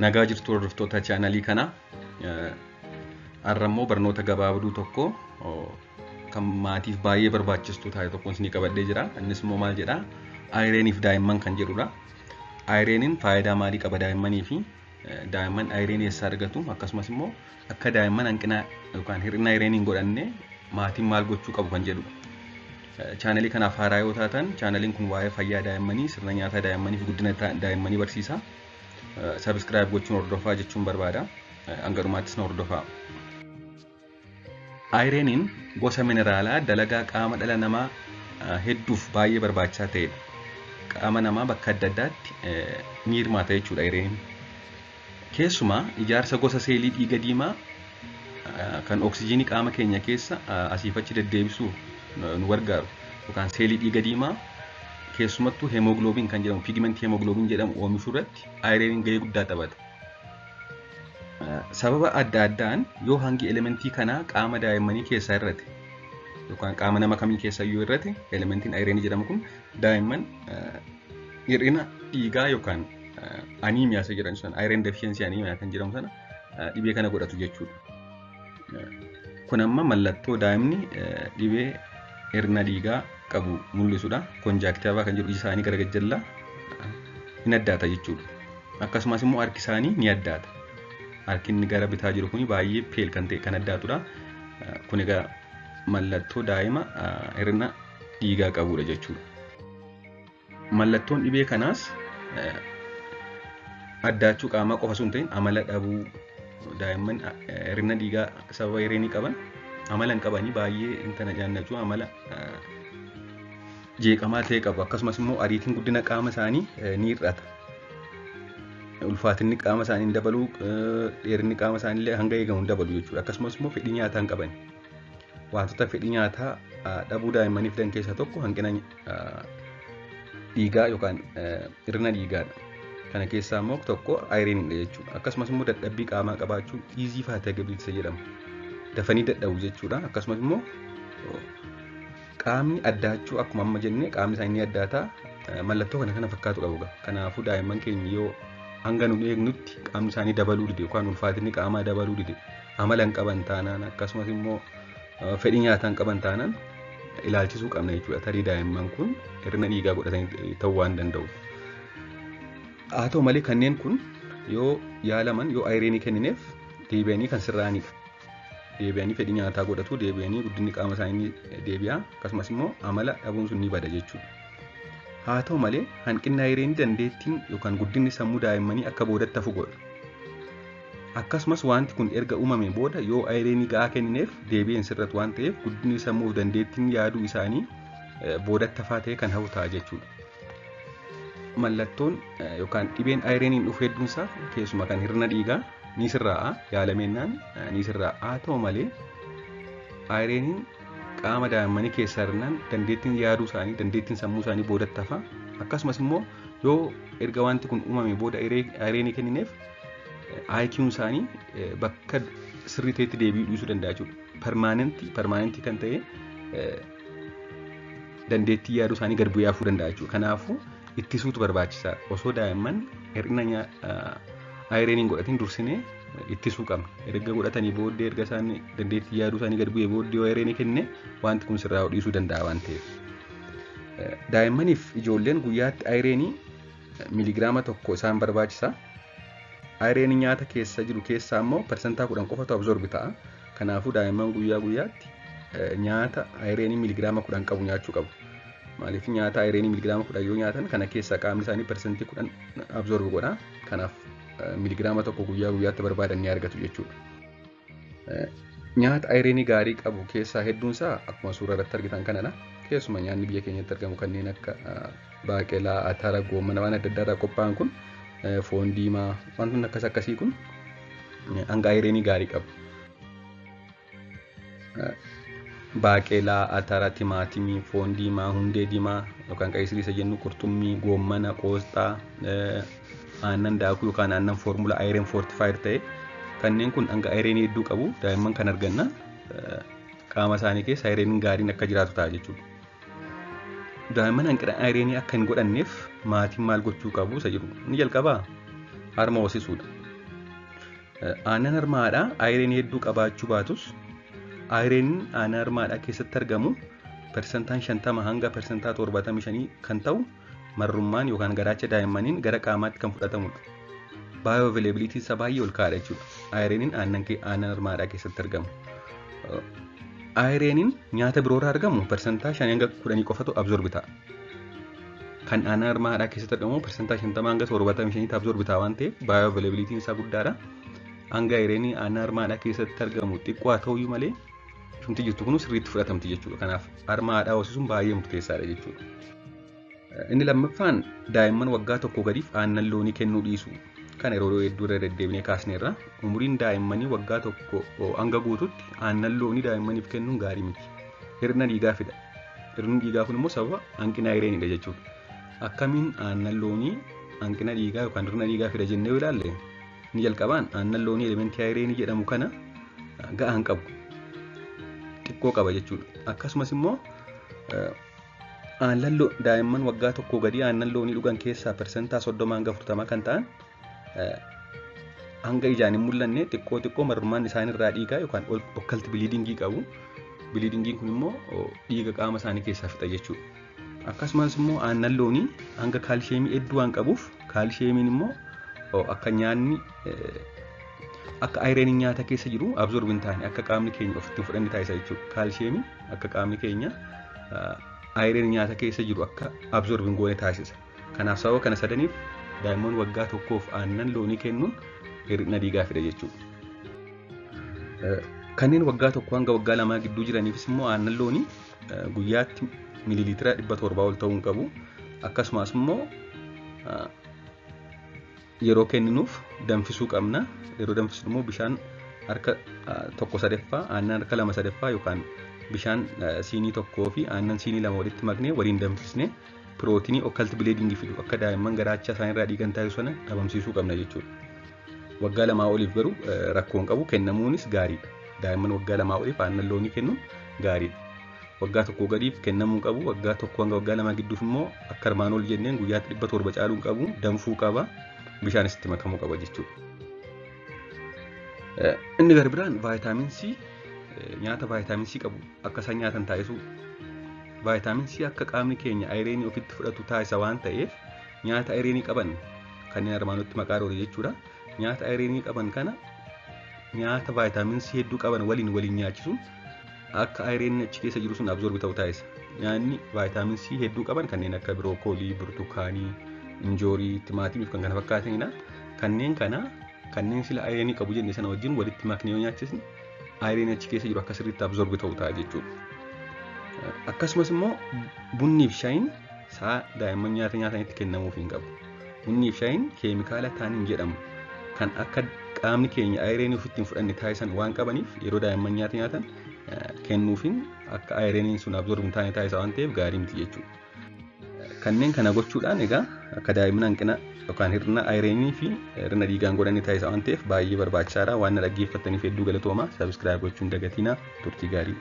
Nagaa jirtu hordoftoota chaanalii kanaa. Har'a immoo barnoota gabaabduu tokko kan maatiif baay'ee barbaachistu taate tokkoon isinii qabadhee jira. Innis immoo maal jedhaa? Ayireeniif daa'imman kan jedhudha. Ayireeniin faayidaa maalii qaba daa'immanii fi daa'imman ayireenii eessaa argatu? Akkasumas immoo akka daa'imman hanqina yookaan hir'ina ayireenii hin godhanne maatiin maal gochuu qabu kan jedhudha. Chaanalii kanaaf haaraa yoo taatan, chaanaliin kun waa'ee fayyaa daa'immanii, sirna nyaataa daa'immanii fi guddina daa'immanii barsiisa. Subscribe gochuun hordofaa jechuun barbaada. Hanga dhumaattis na hordofaa. Ayireeniin gosa mineraalaa dalagaa qaama dhala namaa hedduuf baay'ee barbaachisaa ta'edha. Qaama namaa bakka adda addaatti ni hirmaata jechuudha ayireeniin. Keessumaa ijaarsa gosa seelii dhiiga diimaa kan oksijiinii qaama keenya keessa asiif achi deddeebisuuf nu gargaaru yookaan seelii dhiiga diimaa keessumattuu hemogloobiin kan jedhamu pigmentii hemogloobiin jedhamu oomishuu irratti ayireeniin gahee guddaa taphata. Sababa adda addaan yoo hangi elementii kanaa qaama daa'immanii keessaa irratti yookaan qaama nama kamii keessaa yoo irratti elementiin ayireenii jedhamu kun daa'imman hir'ina dhiigaa yookaan aniimiyaa isa jedhan sana ayireen deficiency aniimiyaa kan jedhamu sana dhibee kana godhatu jechuudha. Kun amma mallattoo daa'imni dhibee hir'ina dhiigaa qabu mul'isudha. Konjaaktiivaa kan jedhu iji isaanii gara gajjallaa hin addaata jechuudha. Akkasumas immoo harki isaanii ni addaata. Harki inni gara bitaa jiru kun baay'ee peel kan ta'e kan addaatudha. Kun egaa mallattoo daa'ima hir'ina dhiigaa qabudha jechuudha. Mallattoon dhibee kanaas addaachuu qaamaa qofa osoo hin ta'in amala dhabuu daa'imman hir'ina dhiigaa sababa ayireenii qaban amala hin qabanii baay'ee intana jaannachuu amala jeeqamaa ta'e qabu. Akkasumas immoo ariitiin guddina qaama isaanii ni hir'ata. Ulfaatinni qaama isaanii hin dabalu, dheerinni qaama isaanii illee hanga eegamu hin dabalu jechuudha. Akkasumas immoo fedhii nyaataa hin qaban. Wantoota fedhii nyaataa dhabuu daa'immanii fidan keessaa tokko hanqina dhiigaa yookaan hir'ina dhiigaadha. Kana keessaa immoo tokko ayireenidha jechuudha. Akkasumas immoo dadhabbii qaamaa qabaachuu easy fatigue jedhama. Dafanii dadhabu jechuudha. Akkasumas immoo qaamni addaachuu akkuma amma jennee qaamni isaanii addaata. Mallattoo kana fakkaatu qabu. Kanaafuu daa'imman keenya yoo hanga nu eegnutti qaamni isaanii dabaluu dide yookaan ulfaatinni qaamaa dabaluu dide amala hin qaban taanaan akkasumas immoo fedhii nyaataa hin qaban taanaan ilaalchisuu qabna jechuudha. Tarii daa'imman kun hir'ina dhiigaa godhatanii ta'uu waan danda'uuf. Haa ta'u malee kanneen kun yoo yaalaman yoo ayireenii kennineef deebi'anii kan sirraa'anidha. Deebi'anii fedhii nyaataa godhatu, deebi'anii guddinni qaama isaanii deebi'a. Akkasumas immoo amala dhabuun sun ni bada jechuudha. Haa ta'u malee hanqinni ayireenii dandeettiin yookaan guddinni sammuu daa'immanii akka boodatti hafu godha. Akkasumas wanti kun erga uumamee booda yoo ayireenii ga'aa kennineef deebi'een sirratu waan ta'eef guddinni sammuu fi dandeettiin yaaduu isaanii boodatti hafaa ta'e kan hafu ta'a jechuudha. Mallattoon yookaan dhibeen ayireeniin dhufu hedduunsaa keessumaa kan hir'ina dhiigaa ni sirraa'a, yaalameennaan ni sirraa'a. Haa ta'u malee ayireeniin qaama daa'immanii keessaa hir'inaan dandeettiin yaaduu isaanii, dandeettiin sammuu isaanii boodatti hafa. Akkasumas immoo yoo erga wanti kun uumamee booda ayireenii kennineef IQ'n isaanii bakka sirrii ta'etti deebi'uu dhiisuu danda'a jechuudha. Permaanentii kan ta'e dandeettii yaaduu isaanii gad bu'ee hafuu danda'a jechuudha. Kanaafuu ittisuutu barbaachisaa. Osoo daa'imman hir'ina ayireeniin godhatiin dursinee ittisuu qabna. Erga godhatanii booddee erga isaan dandeettii yaaduu isaanii gad bu'ee booddee yoo ayireenii kennine wanti kun sirraa'uu dhiisuu danda'a waan ta'eef. Daa'immaniif ijoolleen guyyaatti ayireenii miligiraama 1 isaan barbaachisa. Ayireenii nyaata keessa jiru keessaa immoo parsantaa 10 qofatu absorbi ta'a. Kanaafuu daa'imman guyyaa guyyaatti nyaata ayireenii miligiraama 10 qabu nyaachuu qabu. Maaliif nyaata ayireenii miligiraama 10 yoo nyaatan kana keessaa qaamni isaanii parsantii 10 absorbi godha. Kanaaf miligiraama 1 guyyaa guyyaatti barbaadan ni argatu jechuudha. Nyaata ayireenii gaarii qabu keessaa hedduunsaa akkuma suuraa irratti argitan kanadha. Keessumaa nyaanni biyya keenyatti argamu kanneen akka baaqelaa, atara, goommana waan adda addaa irraa qophaa'an kun foon diimaa wantoonni akkasii kun hanga ayireenii gaarii qabu. Baaqelaa, atara, timaatimii, foon diimaa, hundee diimaa yookaan qayisirii isa jennu, qurxummii, goommana, qoosxaa, aannan daakuu yookaan aannan foormula ayireen fortified ta'e kanneen kun hanga ayireenii hedduu qabu. Daa'imman kan arganna qaama isaanii keessa ayireeniin gaariin akka jiraatu ta'a jechuudha. Daa'imman hanqina ayireenii akka hin godhanneef maatiin maal gochuu qabu isa jedhu ni jalqabaa harma hoosisuudha. Aannan harmaadhaa ayireenii hedduu qabaachuu baatus ayireeniin aannan harmaadhaa keessatti argamu persentaan 50 hanga persentaa 75 kan ta'u marrummaan yookaan garaacha daa'immaniin gara qaamaatti kan fudhatamudha. Baay'oo availability isaa baay'ee ol kaa'adha jechuudha. Ayireeniin aannan harmaadhaa keessatti argamu. Ayireeniin nyaata biroorraa argamu persentaa 5 hanga 10 qofatu absorbi ta'a. Kan aannan harmaadhaa keessatti argamu persentaa 50 hanga 75 absorbi ta'a waan ta'eef baay'oo availability isaa guddaadha. Hanga ayireenii aannan harmaadhaa keessatti argamu xiqqoo haa ta'uyyuu malee shumti jirtu kun sirriitti fudhatamti jechuudha. Kanaaf harmaadhaa hoosisuun baay'ee murteessaadha jechuudha. Inni lammaffaan daa'imman waggaa tokko gadiif aannan loonii kennuu dhiisu. Kan yeroo hedduu irra deddeebinee kaasneerra umuriin daa'immanii waggaa tokko hanga guututti aannan loonii daa'immaniif kennuun gaarii miti. Hir'ina dhiigaa fida. Hir'inni dhiigaa kun immoo sababa hanqina ayireeniidha jechuudha. Akkamiin aannan loonii hanqina dhiigaa yookaan hir'ina dhiigaa fida jennee yoo ilaalle ni jalqabaan aannan loonii elementii ayireenii jedhamu kana ga'aan qabu. Xiqqoo qaba jechuudha. Akkasumas immoo daa'imman waggaa tokko gadi aannan loonii dhugan keessaa persentaa 30 hanga 40 kan ta'an hanga ijaan hin mul'anne xiqqoo marrummaan isaanirraa dhiigaa yookaan okkalti biliidingii qabu. Biliidingiin kun immoo dhiiga qaama isaanii keessaa fixa jechuudha. Akkasumas immoo aannan loonii hanga kaalsheemii hedduu waan qabuuf kaalsheemiin immoo akka nyaanni akka ayireeniin nyaata keessa jiru absorb hin taane akka qaamni keenya ofitti fudhanne taasisa jechuudha. Kaalsheemii akka qaamni keenya ayireen nyaata keessa jiru akka absorb hin goone taasisa. Kanaaf sababa kana sadaniif daa'imman waggaa tokkoof aannan loonii kennuun hir'ina dhiigaa fida jechuudha. Kanneen waggaa tokko hanga waggaa lamaa gidduu jiraniifis immoo aannan loonii guyyaatti miiliiliitira 700 ol ta'uu qabu. Akkasumas immoo yeroo kenninuuf danfisuu qabna. Yeroo danfisnu immoo bishaan harka 1/3 aannan harka 2/3 yookaan bishaan siinii tokkoo fi aannan siinii 2 walitti maknee waliin danfisnee pirootinii okkalti bileedingii fidu akka daa'imman garaacha isaanirraa dhiigan taasisu sana dhabamsiisuu qabna jechuudha. Waggaa lamaa oliif garuu rakkoo hin qabu, kennamuunis gaariidha. Daa'imman waggaa lamaa oliif aannan loonii kennuun gaariidha. Waggaa tokko gadiif kennamuu qabu. Waggaa tokko hanga waggaa lamaa gidduuf immoo akka armaan ol jenneen guyyaatti 700 caaluu qabu, danfuu qaba, bishaanis itti makamuu qaba jechuudha. Inni gara biraan vaayitaamin C nyaata vaayitaamin C qabu akka isaan nyaatan taasisu. Vaayitaamin C akka qaamni keenya ayireenii ofitti fudhatu taasisa waan ta'eef nyaata ayireenii qaban kanneen armaanitti maqaa dhoore jechuudha. Nyaata ayireenii qaban kana nyaata vaayitaamin C hedduu qaban waliin nyaachisuun akka ayireenii achi keessa jiru sun absorbi ta'u taasisa. Nyaanni vaayitaamin C hedduu qaban kanneen akka birookoolii, burtukaanii, injoorii, timaatimii fi kan kana fakkaatanidha. Kanneen sila ayireenii qabu jenne sana wajjin walitti maknee yoo nyaachisne ayireenii achi keessa jiru akka sirriitti absorbi ta'u ta'a jechuudha. Akkasumas immoo bunnii fi shaayiin daa'imman nyaata nyaatanitti kennamuuf hin qabu. Bunnii fi shaayiin keemikaala taaniin jedhamu kan akka qaamni keenya ayireenii ofitti hin fudhanne taasisan waan qabaniif yeroo daa'imman nyaata nyaatan kennuufiin akka ayireeniin sun absorb hin taane taasisa waan ta'eef gaarii miti jechuudha. Kanneen kana gochuudhaan egaa akka daa'imman hanqina yookaan hir'ina ayireenii fi hir'ina dhiigaan godhanii taasisa waan ta'eef baay'ee barbaachisaadha. Waan na dhaggeeffattaniif hedduu galatoomaa. Sabiskiraayib gochuun dagatinaa. Turtii gaarii.